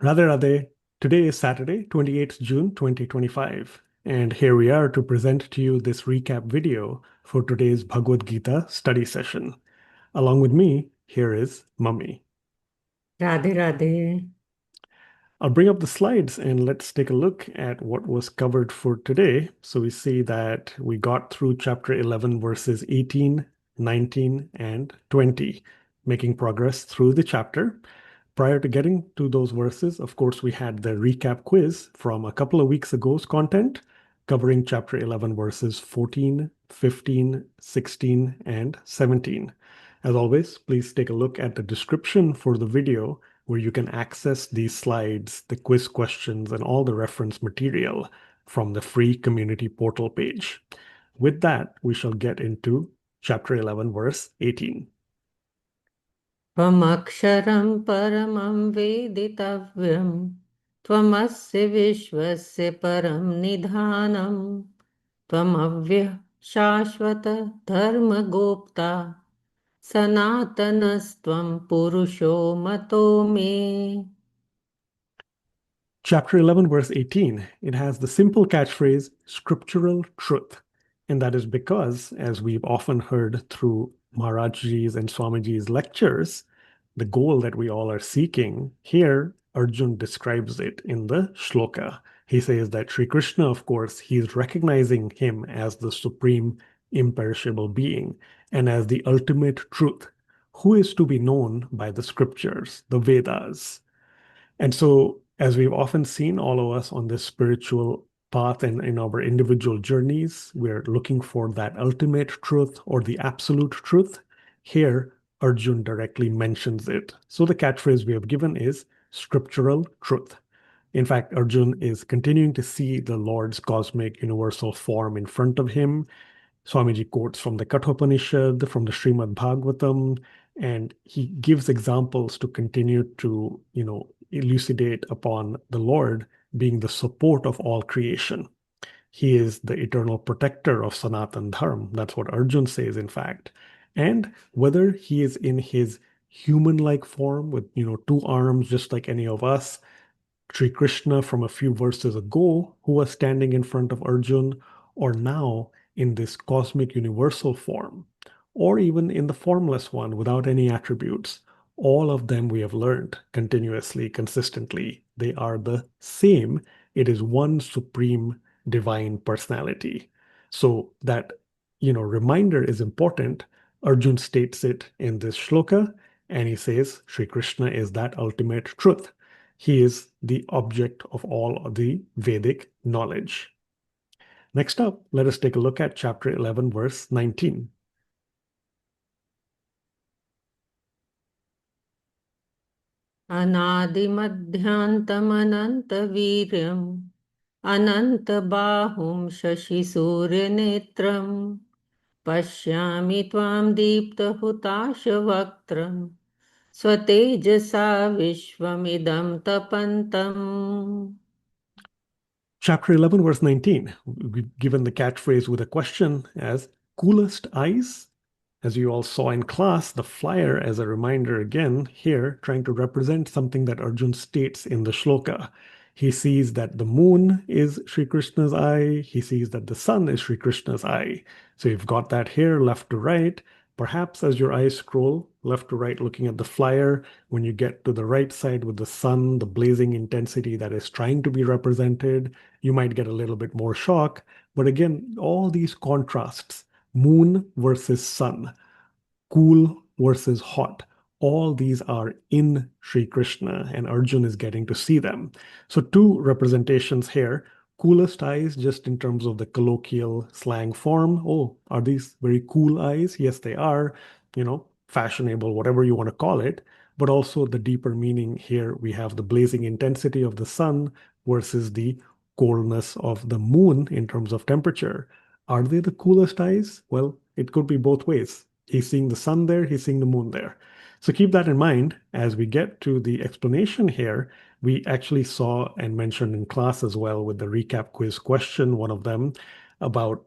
Radha Radhe. Today is Saturday, 28th June 2025, and here we are to present to you this recap video for today's Bhagavad Gita study session. Along with me, here is Mummy. Radhe Radhe. I'll bring up the slides and let's take a look at what was covered for today. So we see that we got through chapter 11, verses 18, 19, and 20, making progress through the chapter. Prior to getting to those verses, of course, we had the recap quiz from a couple of weeks ago's content, covering chapter 11, verses 14, 15, 16, and 17. As always, please take a look at the description for the video where you can access these slides, the quiz questions, and all the reference material from the free community portal page. With that, we shall get into chapter 11, verse 18. त्वमक्षरं परमं वेदितव्यं त्वमस्य विश्वस्य परं निधानं त्वमव्ययः शाश्वतः धर्मगोप्ता सनातनस्त्वं पुरुषो मतो मे। Chapter 11, verse 18, it has the simple catchphrase, scriptural truth. And that is because, as we've often heard through Maharajji's and Swamiji's lectures, the goal that we all are seeking, here Arjun describes it in the shloka. He says that Sri Krishna, of course, he's recognizing him as the supreme imperishable being and as the ultimate truth, who is to be known by the scriptures, the Vedas. And so, as we've often seen, all of us on this spiritual path and in our individual journeys, we're looking for that ultimate truth or the absolute truth. Here, Arjun directly mentions it. So, the catchphrase we have given is scriptural truth. In fact, Arjun is continuing to see the Lord's cosmic universal form in front of him. Swamiji quotes from the Kathopanishad, from the Srimad Bhagavatam, and he gives examples to continue to, elucidate upon the Lord being the support of all creation. He is the eternal protector of Sanatan Dharma. That's what Arjun says, in fact. And whether he is in his human-like form with, two arms, just like any of us, Sri Krishna from a few verses ago, who was standing in front of Arjun, or now in this cosmic universal form, or even in the formless one without any attributes, all of them we have learned continuously, consistently. They are the same. It is one supreme divine personality. So that, reminder is important. Arjun states it in this shloka, and he says Sri Krishna is that ultimate truth. He is the object of all of the Vedic knowledge. Next up, let us take a look at chapter 11, verse 19. अनादिमध्यान्तमनन्तवीर्यम् अनन्तबाहुं शशिसूर्यनेत्रं पश्यामि त्वां दीप्तहुताशवक्त्रं स्वतेजसा विश्वमिदं तपन्तम्। Chapter 11, verse 19. We've given the catchphrase with a question as coolest eyes. As you all saw in class, the flyer as a reminder again here, trying to represent something that Arjun states in the shloka. He sees that the moon is Sri Krishna's eye. He sees that the sun is Sri Krishna's eye. So you've got that here, left to right. Perhaps as your eyes scroll left to right, looking at the flyer, when you get to the right side with the sun, the blazing intensity that is trying to be represented, you might get a little bit more shock. But again, all these contrasts, moon versus sun, cool versus hot, all these are in Sri Krishna, and Arjun is getting to see them. So, two representations here. Coolest eyes, just in terms of the colloquial slang form. Oh, are these very cool eyes? Yes, they are, fashionable, whatever you want to call it. But also the deeper meaning here, we have the blazing intensity of the sun versus the coldness of the moon in terms of temperature. Are they the coolest eyes? Well, it could be both ways. He's seeing the sun there, he's seeing the moon there. So keep that in mind as we get to the explanation here. We actually saw and mentioned in class as well with the recap quiz question, one of them about,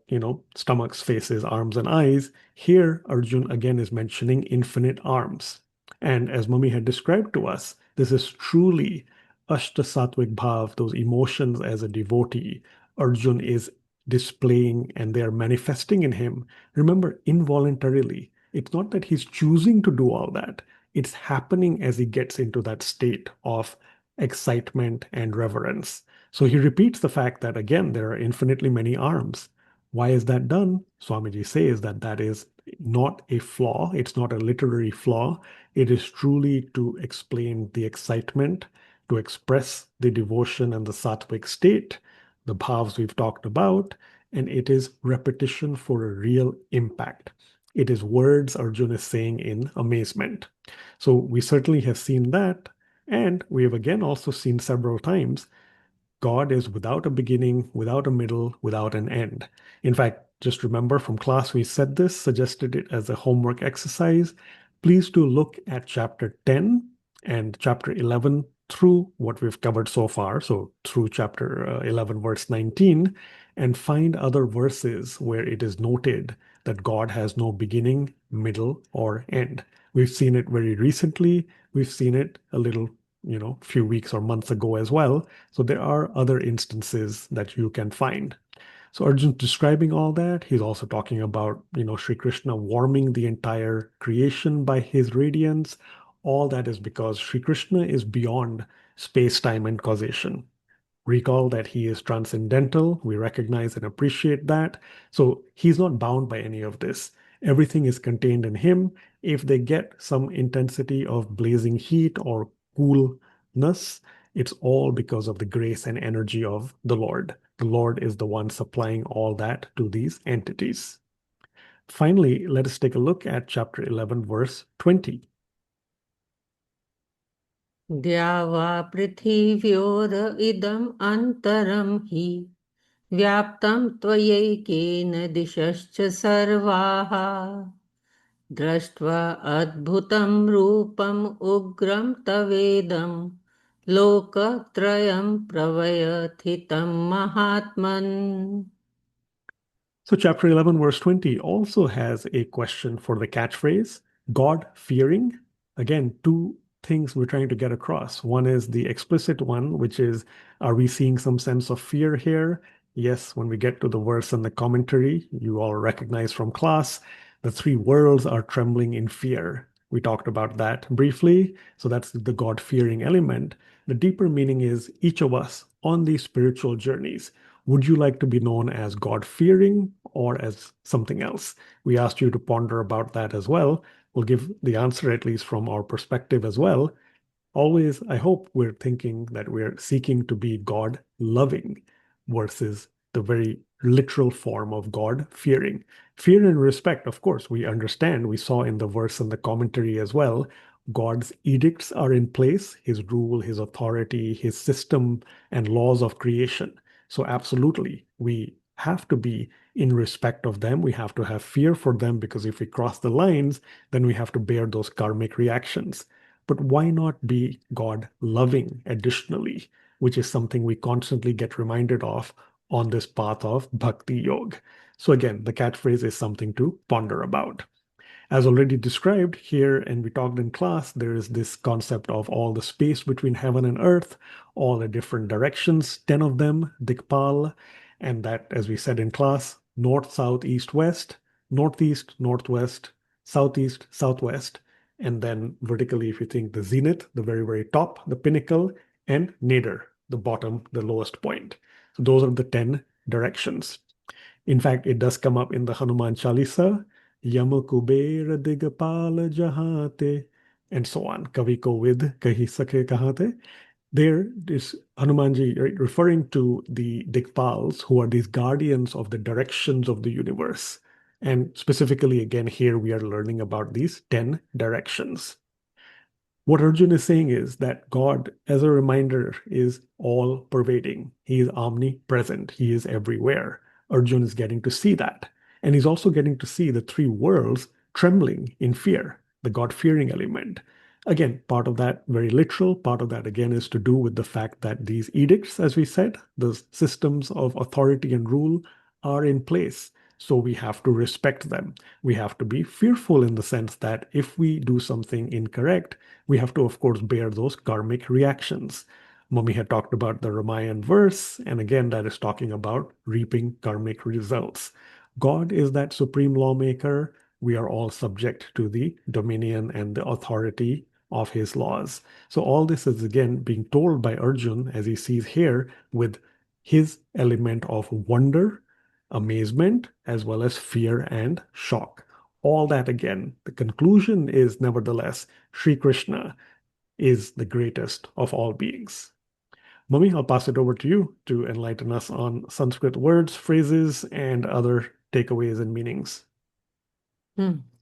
stomachs, faces, arms, and eyes. Here, Arjun again is mentioning infinite arms. And as Mummy had described to us, this is truly Ashta Sattvic Bhav, those emotions as a devotee, Arjun is displaying and they are manifesting in him. Remember, involuntarily. It's not that he's choosing to do all that. It's happening as he gets into that state of excitement and reverence. So he repeats the fact that, again, there are infinitely many arms. Why is that done? Swamiji says that that is not a flaw. It's not a literary flaw. It is truly to explain the excitement, to express the devotion and the sattvic state, the bhavs we've talked about, and it is repetition for a real impact. It is words Arjuna is saying in amazement. So we certainly have seen that, and we have again also seen several times God is without a beginning, without a middle, without an end. In fact, just remember from class we said this, suggested it as a homework exercise. Please do look at chapter 10 and chapter 11 through what we've covered so far, so through chapter 11, verse 19, and find other verses where it is noted that God has no beginning, middle, or end. We've seen it very recently. We've seen it a little, few weeks or months ago as well. So there are other instances that you can find. So Arjun's describing all that. He's also talking about, Sri Krishna warming the entire creation by his radiance. All that is because Sri Krishna is beyond space, time, and causation. Recall that he is transcendental. We recognize and appreciate that. So he's not bound by any of this. Everything is contained in him. If they get some intensity of blazing heat or coolness, it's all because of the grace and energy of the Lord. The Lord is the one supplying all that to these entities. Finally, let us take a look at chapter 11, verse 20. द्यावा पृथिव्योर इदम् अन्तरं हि व्याप्तं त्वयैकेन दिशश्च सर्वाः दृष्ट्वा अद्भुतं रूपम् उग्रं तवेदं लोकत्रयं प्रव्यथितं महात्मन्. So, chapter 11, verse 20 also has a question for the catchphrase God fearing. Again, two things we're trying to get across. One is the explicit one, which is, are we seeing some sense of fear here? Yes, when we get to the verse and the commentary, you all recognize from class, the three worlds are trembling in fear. We talked about that briefly. So, that's the God fearing element. The deeper meaning is each of us on these spiritual journeys. Would you like to be known as God fearing or as something else? We asked you to ponder about that as well. We'll give the answer, at least from our perspective as well. Always, I hope we're thinking that we're seeking to be God loving versus the very literal form of God fearing. Fear and respect, of course, we understand. We saw in the verse and the commentary as well. God's edicts are in place, his rule, his authority, his system, and laws of creation. So, absolutely, we have to be in respect of them. We have to have fear for them because if we cross the lines, then we have to bear those karmic reactions. But why not be God loving additionally, which is something we constantly get reminded of on this path of Bhakti Yoga. So, again, the catchphrase is something to ponder about. As already described here, and we talked in class, there is this concept of all the space between heaven and earth, all the different directions, 10 of them, Dikpal, and that, as we said in class, north, south, east, west, northeast, northwest, southeast, southwest, and then vertically, if you think the zenith, the very, very top, the pinnacle, and nadir, the bottom, the lowest point. So those are the 10 directions. In fact, it does come up in the Hanuman Chalisa, Yama Kubera Digapala Jahate, and so on. Kavi ko vid kahi sakhe kahate. There is Hanumanji referring to the Dikpals, who are these guardians of the directions of the universe. And specifically, again, here we are learning about these 10 directions. What Arjun is saying is that God, as a reminder, is all pervading. He is omnipresent. He is everywhere. Arjun is getting to see that. And he's also getting to see the three worlds trembling in fear, the God fearing element. Again, part of that very literal, part of that again is to do with the fact that these edicts, as we said, the systems of authority and rule are in place. So we have to respect them. We have to be fearful in the sense that if we do something incorrect, we have to, of course, bear those karmic reactions. Mummy had talked about the Ramayan verse, and again, that is talking about reaping karmic results. God is that supreme lawmaker. We are all subject to the dominion and the authority of his laws. So, all this is again being told by Arjun, as he sees here, with his element of wonder, amazement, as well as fear and shock. All that again, the conclusion is nevertheless Sri Krishna is the greatest of all beings. Mummy, I'll pass it over to you to enlighten us on Sanskrit words, phrases, and other takeaways and meanings.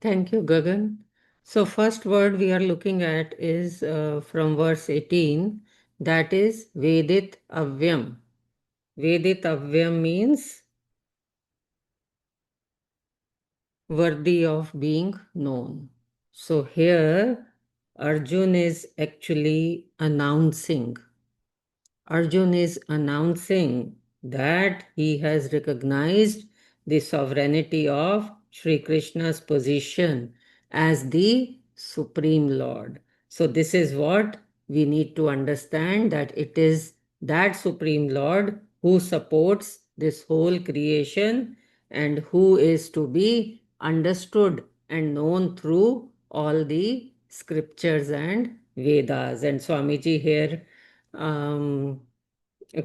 Thank you, Gagan. So, first word we are looking at is from verse 18, that is Vedit Avyam. Vedit Avyam means worthy of being known. So, here Arjun is actually announcing. Arjun is announcing that he has recognized the sovereignty of Sri Krishna's position as the Supreme Lord. So, this is what we need to understand, that it is that Supreme Lord who supports this whole creation and who is to be understood and known through all the scriptures and Vedas. And Swamiji here um,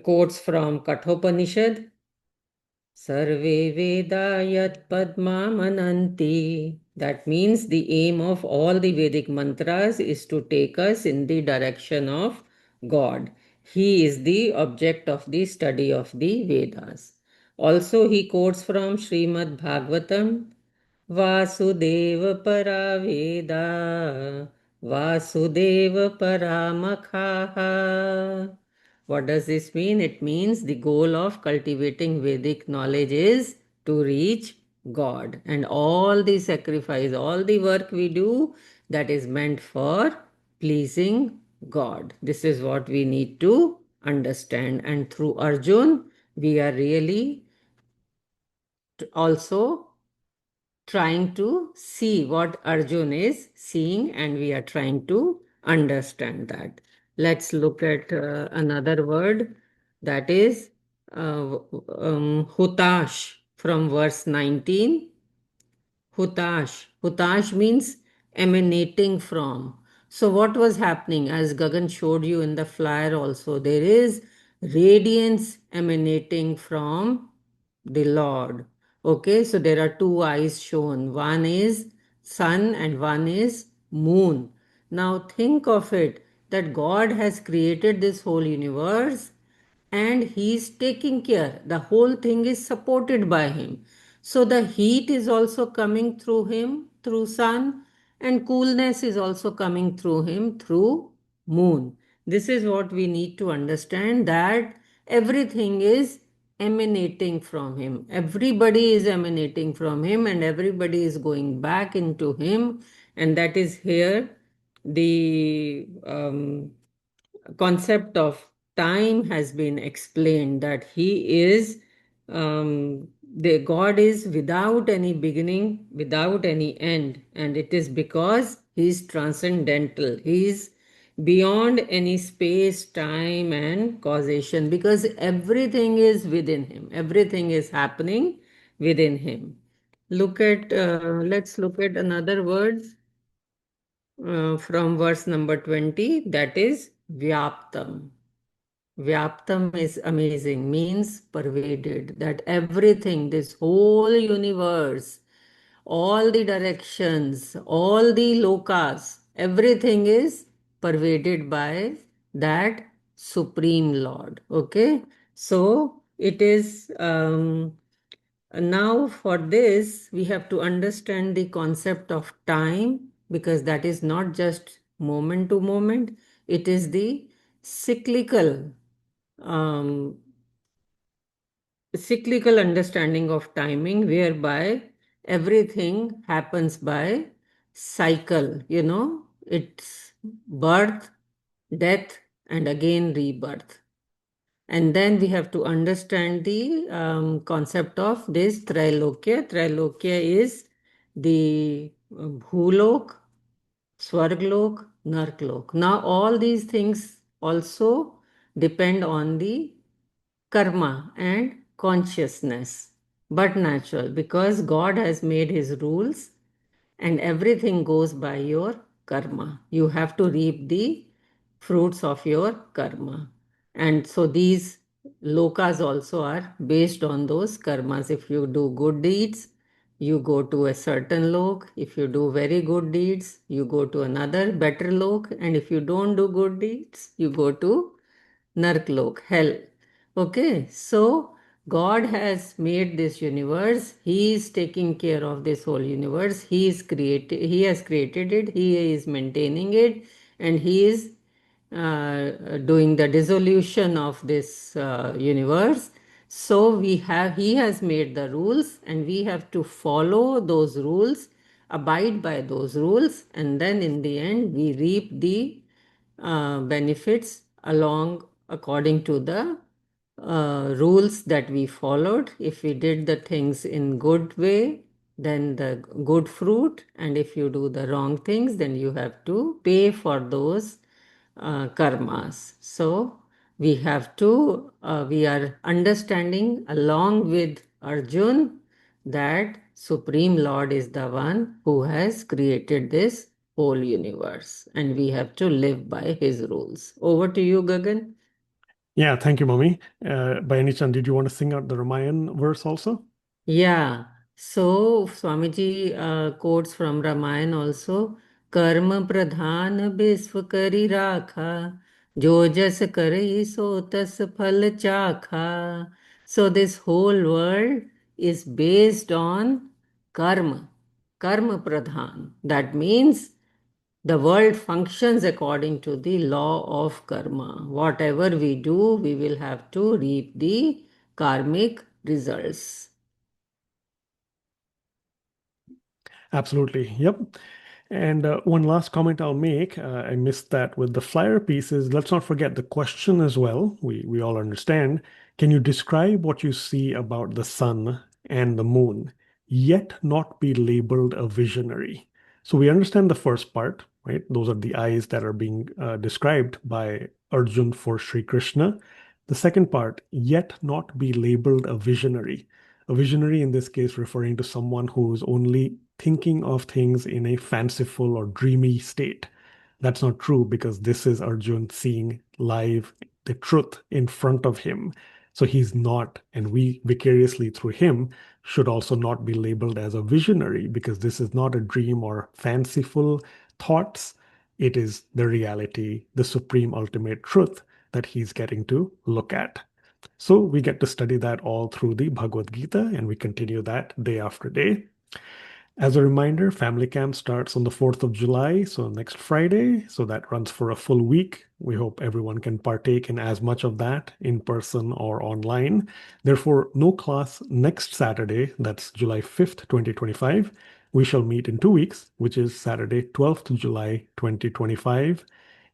quotes from Kathopanishad, Sarve Veda Yat Padmamananti. That means the aim of all the Vedic mantras is to take us in the direction of God. He is the object of the study of the Vedas. Also, he quotes from Srimad Bhagavatam, Vasudeva Paraveda, Vasudeva Paramakhaha. What does this mean? It means the goal of cultivating Vedic knowledge is to reach God. And all the sacrifice, all the work we do, that is meant for pleasing God. This is what we need to understand. And through Arjun, we are really also trying to see what Arjun is seeing, and we are trying to understand that. Let's look at another word, that is hutash from verse 19. Hutash. Hutash means emanating from. So, what was happening, as Gagan showed you in the flyer also, there is radiance emanating from the Lord. Okay, so there are two eyes shown. One is sun and one is moon. Now, think of it, that God has created this whole universe and he is taking care. The whole thing is supported by him. So the heat is also coming through him, through sun, and coolness is also coming through him, through moon. This is what we need to understand, that everything is emanating from him. Everybody is emanating from him and everybody is going back into him. And that is here the concept of time has been explained, that he is the God is without any beginning, without any end, and it is because he is transcendental. He is beyond any space, time, and causation, because everything is within him. Everything is happening within him. Let's look at another word from verse number 20, that is Vyaptam. Vyaptam is amazing, means pervaded, that everything, this whole universe, all the directions, all the lokas, everything is pervaded by that Supreme Lord. Okay, so it is now for this we have to understand the concept of time, because that is not just moment to moment, it is the cyclical um, cyclical understanding of timing, whereby everything happens by cycle. It's birth, death, and again rebirth. And then we have to understand the concept of this Trilokya. Trilokya is the Bhulok, Swarglok, Narklok. Now, all these things also depend on the karma and consciousness, but natural, because God has made his rules and everything goes by your karma. You have to reap the fruits of your karma. And so these lokas also are based on those karmas. If you do good deeds, you go to a certain lok. If you do very good deeds, you go to another better lok. And if you don't do good deeds, you go to Narklok, hell. Okay, so God has made this universe. He is taking care of this whole universe. He has created it. He is maintaining it, and he is doing the dissolution of this universe. So he has made the rules, and we have to follow those rules, abide by those rules, and then in the end we reap the benefits along according to the rules that we followed. If we did the things in good way, then the good fruit, and if you do the wrong things, then you have to pay for those karmas. So we are understanding along with Arjun that Supreme Lord is the one who has created this whole universe, and we have to live by his rules. Over to you, Gagan. Yeah, thank you, Mommy. By any chance, did you want to sing out the Ramayana verse also? Yeah, so Swamiji quotes from Ramayana also. Karma pradhan biswa kari rakha, jo jas kari so tas phal chakha. So this whole world is based on karma, karma pradhan. That means the world functions according to the law of karma. Whatever we do, we will have to reap the karmic results. Absolutely. Yep. And one last comment I'll make, I missed that with the flyer pieces. Let's not forget the question as well. We all understand. Can you describe what you see about the sun and the moon, yet not be labeled a visionary? So we understand the first part, right? Those are the eyes that are being described by Arjun for Sri Krishna. The second part, yet not be labeled a visionary. A visionary in this case referring to someone who's only thinking of things in a fanciful or dreamy state. That's not true because this is Arjun seeing live the truth in front of him. So he's not, and we vicariously through him should also not be labeled as a visionary because this is not a dream or fanciful thoughts. It is the reality, the supreme ultimate truth that he's getting to look at. So we get to study that all through the Bhagavad Gita, and we continue that day after day. As a reminder, Family Camp starts on the 4th of July, so next Friday. So that runs for a full week. We hope everyone can partake in as much of that in person or online. Therefore, no class next Saturday, that's July 5th, 2025. We shall meet in 2 weeks, which is Saturday, 12th July, 2025.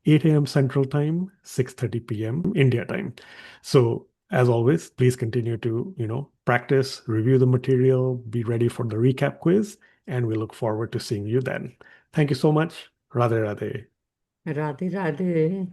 8 a.m. Central Time, 6:30 p.m. India time. So as always, please continue to, practice, review the material, be ready for the recap quiz, and we look forward to seeing you then. Thank you so much. Radhe Radhe. Radhe Radhe.